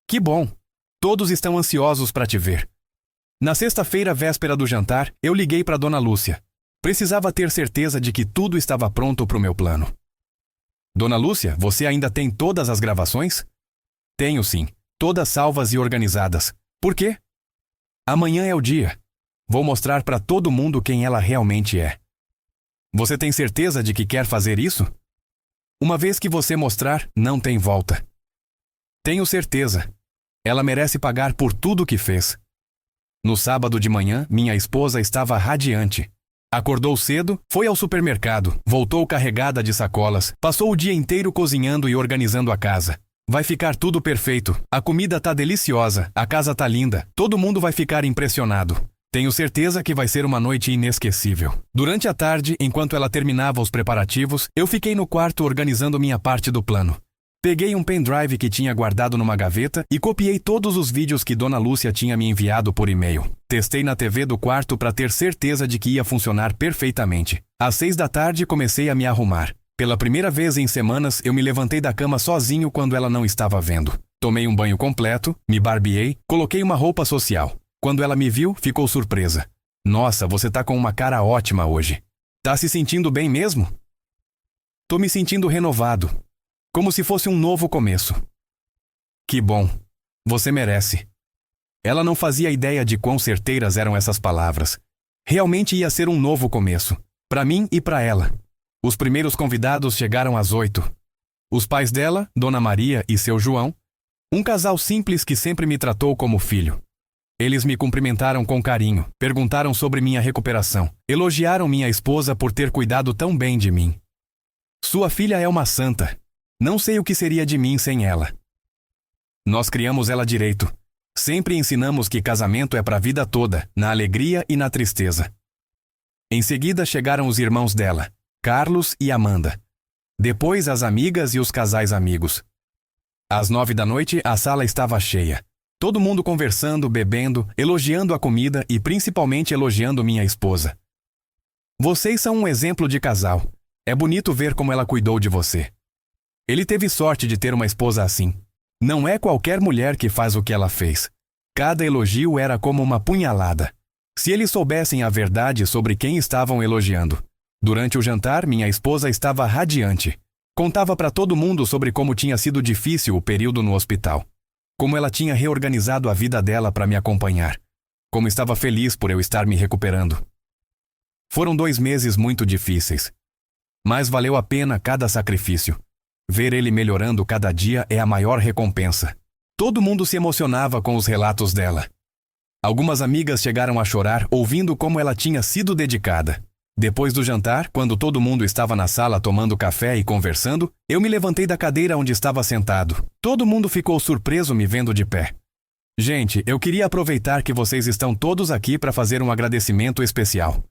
Que bom! Todos estão ansiosos para te ver. Na sexta-feira, véspera do jantar, eu liguei para Dona Lúcia. Precisava ter certeza de que tudo estava pronto para o meu plano. Dona Lúcia, você ainda tem todas as gravações? Tenho sim, todas salvas e organizadas. Por quê? Amanhã é o dia. Vou mostrar para todo mundo quem ela realmente é. Você tem certeza de que quer fazer isso? Uma vez que você mostrar, não tem volta. Tenho certeza. Ela merece pagar por tudo o que fez. No sábado de manhã, minha esposa estava radiante. Acordou cedo, foi ao supermercado, voltou carregada de sacolas, passou o dia inteiro cozinhando e organizando a casa. Vai ficar tudo perfeito. A comida tá deliciosa, a casa tá linda, todo mundo vai ficar impressionado. Tenho certeza que vai ser uma noite inesquecível. Durante a tarde, enquanto ela terminava os preparativos, eu fiquei no quarto organizando minha parte do plano. Peguei um pendrive que tinha guardado numa gaveta e copiei todos os vídeos que Dona Lúcia tinha me enviado por e-mail. Testei na TV do quarto para ter certeza de que ia funcionar perfeitamente. Às 6 da tarde comecei a me arrumar. Pela primeira vez em semanas, eu me levantei da cama sozinho quando ela não estava vendo. Tomei um banho completo, me barbeei, coloquei uma roupa social. Quando ela me viu, ficou surpresa. Nossa, você tá com uma cara ótima hoje. Tá se sentindo bem mesmo? Tô me sentindo renovado. Como se fosse um novo começo. Que bom. Você merece. Ela não fazia ideia de quão certeiras eram essas palavras. Realmente ia ser um novo começo. Para mim e para ela. Os primeiros convidados chegaram às 8. Os pais dela, Dona Maria e seu João, um casal simples que sempre me tratou como filho. Eles me cumprimentaram com carinho, perguntaram sobre minha recuperação, elogiaram minha esposa por ter cuidado tão bem de mim. Sua filha é uma santa. Não sei o que seria de mim sem ela. Nós criamos ela direito. Sempre ensinamos que casamento é para a vida toda, na alegria e na tristeza. Em seguida chegaram os irmãos dela, Carlos e Amanda. Depois as amigas e os casais amigos. Às 9 da noite a sala estava cheia. Todo mundo conversando, bebendo, elogiando a comida e principalmente elogiando minha esposa. Vocês são um exemplo de casal. É bonito ver como ela cuidou de você. Ele teve sorte de ter uma esposa assim. Não é qualquer mulher que faz o que ela fez. Cada elogio era como uma punhalada. Se eles soubessem a verdade sobre quem estavam elogiando. Durante o jantar, minha esposa estava radiante. Contava para todo mundo sobre como tinha sido difícil o período no hospital. Como ela tinha reorganizado a vida dela para me acompanhar. Como estava feliz por eu estar me recuperando. Foram 2 meses muito difíceis. Mas valeu a pena cada sacrifício. Ver ele melhorando cada dia é a maior recompensa. Todo mundo se emocionava com os relatos dela. Algumas amigas chegaram a chorar ouvindo como ela tinha sido dedicada. Depois do jantar, quando todo mundo estava na sala tomando café e conversando, eu me levantei da cadeira onde estava sentado. Todo mundo ficou surpreso me vendo de pé. Gente, eu queria aproveitar que vocês estão todos aqui para fazer um agradecimento especial.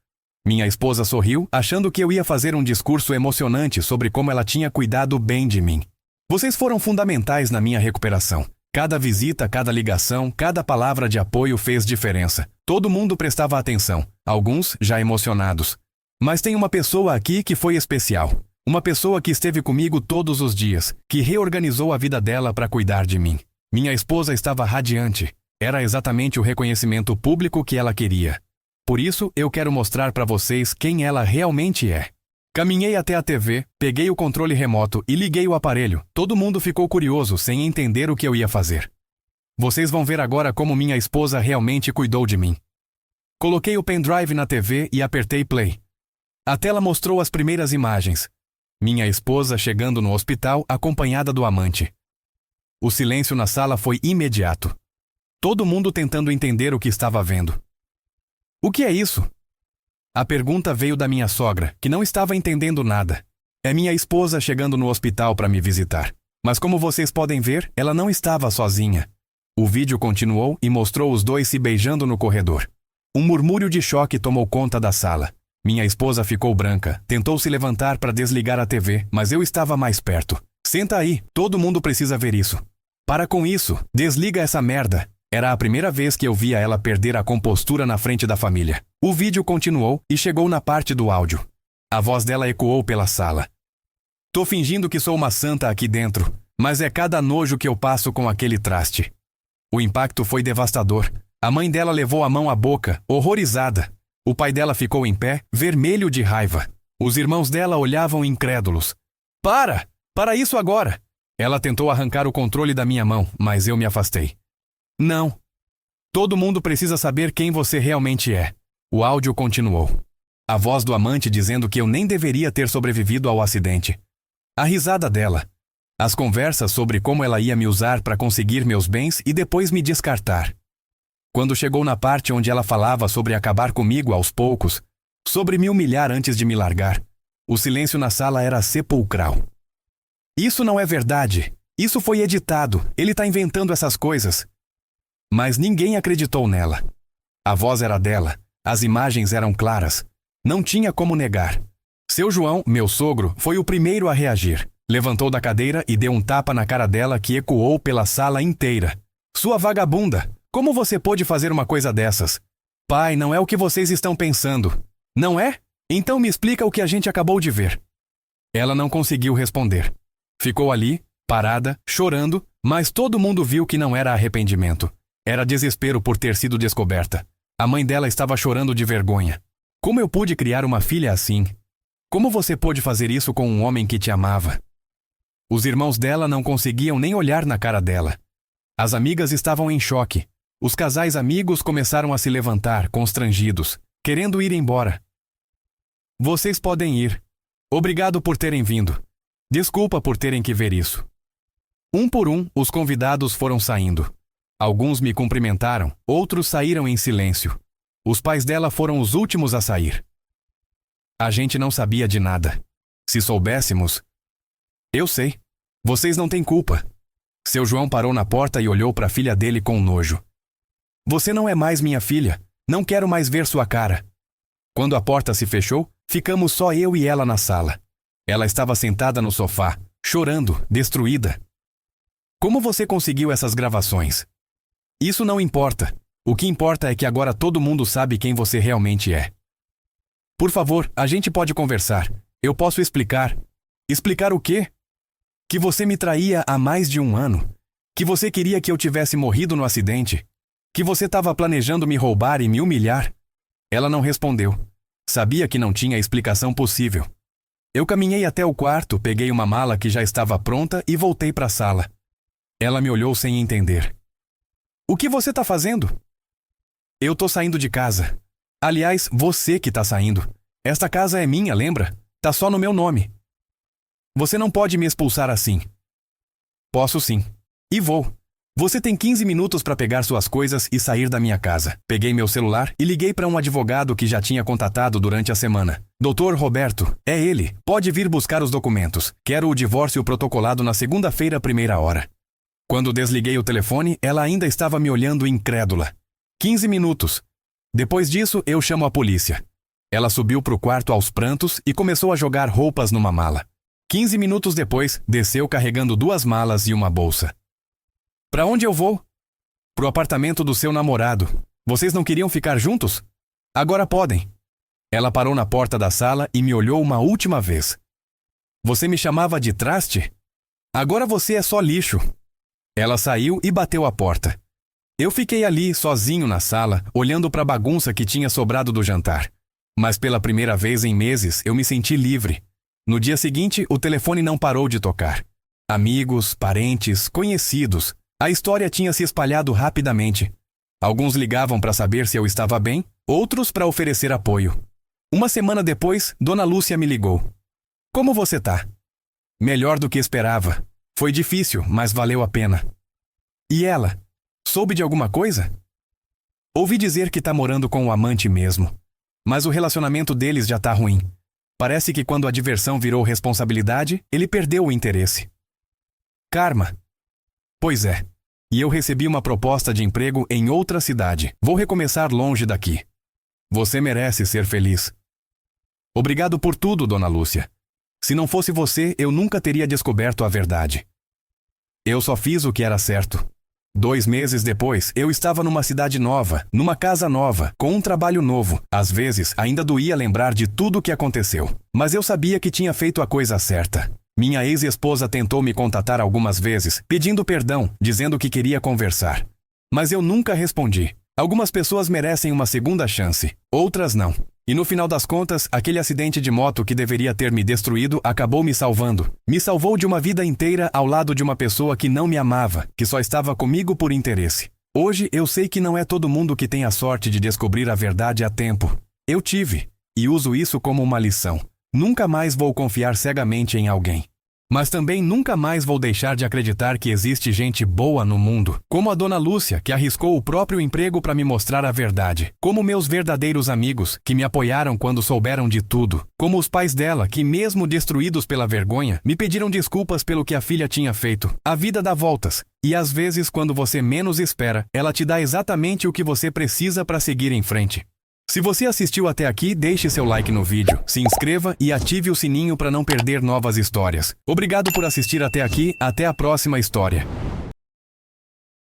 Minha esposa sorriu, achando que eu ia fazer um discurso emocionante sobre como ela tinha cuidado bem de mim. Vocês foram fundamentais na minha recuperação. Cada visita, cada ligação, cada palavra de apoio fez diferença. Todo mundo prestava atenção, alguns já emocionados. Mas tem uma pessoa aqui que foi especial. Uma pessoa que esteve comigo todos os dias, que reorganizou a vida dela para cuidar de mim. Minha esposa estava radiante. Era exatamente o reconhecimento público que ela queria. Por isso, eu quero mostrar para vocês quem ela realmente é. Caminhei até a TV, peguei o controle remoto e liguei o aparelho. Todo mundo ficou curioso, sem entender o que eu ia fazer. Vocês vão ver agora como minha esposa realmente cuidou de mim. Coloquei o pendrive na TV e apertei play. A tela mostrou as primeiras imagens. Minha esposa chegando no hospital acompanhada do amante. O silêncio na sala foi imediato. Todo mundo tentando entender o que estava vendo. O que é isso? A pergunta veio da minha sogra, que não estava entendendo nada. É minha esposa chegando no hospital para me visitar. Mas como vocês podem ver, ela não estava sozinha. O vídeo continuou e mostrou os dois se beijando no corredor. Um murmúrio de choque tomou conta da sala. Minha esposa ficou branca, tentou se levantar para desligar a TV, mas eu estava mais perto. Senta aí, todo mundo precisa ver isso. Para com isso, desliga essa merda. Era a primeira vez que eu via ela perder a compostura na frente da família. O vídeo continuou e chegou na parte do áudio. A voz dela ecoou pela sala. Tô fingindo que sou uma santa aqui dentro, mas é cada nojo que eu passo com aquele traste. O impacto foi devastador. A mãe dela levou a mão à boca, horrorizada. O pai dela ficou em pé, vermelho de raiva. Os irmãos dela olhavam incrédulos. Para! Para isso agora! Ela tentou arrancar o controle da minha mão, mas eu me afastei. Não. Todo mundo precisa saber quem você realmente é. O áudio continuou. A voz do amante dizendo que eu nem deveria ter sobrevivido ao acidente. A risada dela. As conversas sobre como ela ia me usar para conseguir meus bens e depois me descartar. Quando chegou na parte onde ela falava sobre acabar comigo aos poucos, sobre me humilhar antes de me largar, o silêncio na sala era sepulcral. Isso não é verdade. Isso foi editado, ele tá inventando essas coisas. Mas ninguém acreditou nela. A voz era dela, as imagens eram claras. Não tinha como negar. Seu João, meu sogro, foi o primeiro a reagir. Levantou da cadeira e deu um tapa na cara dela que ecoou pela sala inteira. Sua vagabunda! Como você pôde fazer uma coisa dessas? Pai, não é o que vocês estão pensando. Não é? Então me explica o que a gente acabou de ver. Ela não conseguiu responder. Ficou ali, parada, chorando, mas todo mundo viu que não era arrependimento. Era desespero por ter sido descoberta. A mãe dela estava chorando de vergonha. Como eu pude criar uma filha assim? Como você pôde fazer isso com um homem que te amava? Os irmãos dela não conseguiam nem olhar na cara dela. As amigas estavam em choque. Os casais amigos começaram a se levantar, constrangidos, querendo ir embora. Vocês podem ir. Obrigado por terem vindo. Desculpa por terem que ver isso. Um por um, os convidados foram saindo. Alguns me cumprimentaram, outros saíram em silêncio. Os pais dela foram os últimos a sair. A gente não sabia de nada. Se soubéssemos... Eu sei. Vocês não têm culpa. Seu João parou na porta e olhou para a filha dele com nojo. Você não é mais minha filha. Não quero mais ver sua cara. Quando a porta se fechou, ficamos só eu e ela na sala. Ela estava sentada no sofá, chorando, destruída. Como você conseguiu essas gravações? Isso não importa. O que importa é que agora todo mundo sabe quem você realmente é. Por favor, a gente pode conversar. Eu posso explicar. Explicar o quê? Que você me traía há mais de 1 ano. Que você queria que eu tivesse morrido no acidente. Que você estava planejando me roubar e me humilhar. Ela não respondeu. Sabia que não tinha explicação possível. Eu caminhei até o quarto, peguei uma mala que já estava pronta e voltei para a sala. Ela me olhou sem entender. O que você está fazendo? Eu tô saindo de casa. Aliás, você que tá saindo. Esta casa é minha, lembra? Tá só no meu nome. Você não pode me expulsar assim. Posso sim. E vou. Você tem 15 minutos para pegar suas coisas e sair da minha casa. Peguei meu celular e liguei para um advogado que já tinha contatado durante a semana. Doutor Roberto, é ele. Pode vir buscar os documentos. Quero o divórcio protocolado na segunda-feira, 1ª hora. Quando desliguei o telefone, ela ainda estava me olhando incrédula. 15 minutos. Depois disso, eu chamo a polícia. Ela subiu para o quarto aos prantos e começou a jogar roupas numa mala. 15 minutos depois, desceu carregando 2 malas e uma bolsa. Para onde eu vou? Pro apartamento do seu namorado. Vocês não queriam ficar juntos? Agora podem. Ela parou na porta da sala e me olhou uma última vez. Você me chamava de traste? Agora você é só lixo. Ela saiu e bateu a porta. Eu fiquei ali, sozinho na sala, olhando para a bagunça que tinha sobrado do jantar. Mas pela primeira vez em meses, eu me senti livre. No dia seguinte, o telefone não parou de tocar. Amigos, parentes, conhecidos. A história tinha se espalhado rapidamente. Alguns ligavam para saber se eu estava bem, outros para oferecer apoio. Uma semana depois, Dona Lúcia me ligou. Como você tá? Melhor do que esperava. Foi difícil, mas valeu a pena. E ela? Soube de alguma coisa? Ouvi dizer que tá morando com o amante mesmo. Mas o relacionamento deles já tá ruim. Parece que quando a diversão virou responsabilidade, ele perdeu o interesse. Karma. Pois é. E eu recebi uma proposta de emprego em outra cidade. Vou recomeçar longe daqui. Você merece ser feliz. Obrigado por tudo, Dona Lúcia. Se não fosse você, eu nunca teria descoberto a verdade. Eu só fiz o que era certo. 2 meses depois, eu estava numa cidade nova, numa casa nova, com um trabalho novo. Às vezes, ainda doía lembrar de tudo o que aconteceu. Mas eu sabia que tinha feito a coisa certa. Minha ex-esposa tentou me contatar algumas vezes, pedindo perdão, dizendo que queria conversar. Mas eu nunca respondi. Algumas pessoas merecem uma segunda chance, outras não. E no final das contas, aquele acidente de moto que deveria ter me destruído acabou me salvando. Me salvou de uma vida inteira ao lado de uma pessoa que não me amava, que só estava comigo por interesse. Hoje eu sei que não é todo mundo que tem a sorte de descobrir a verdade a tempo. Eu tive, e uso isso como uma lição. Nunca mais vou confiar cegamente em alguém. Mas também nunca mais vou deixar de acreditar que existe gente boa no mundo. Como a dona Lúcia, que arriscou o próprio emprego para me mostrar a verdade. Como meus verdadeiros amigos, que me apoiaram quando souberam de tudo. Como os pais dela, que mesmo destruídos pela vergonha, me pediram desculpas pelo que a filha tinha feito. A vida dá voltas. E às vezes, quando você menos espera, ela te dá exatamente o que você precisa para seguir em frente. Se você assistiu até aqui, deixe seu like no vídeo, se inscreva e ative o sininho para não perder novas histórias. Obrigado por assistir até aqui, até a próxima história.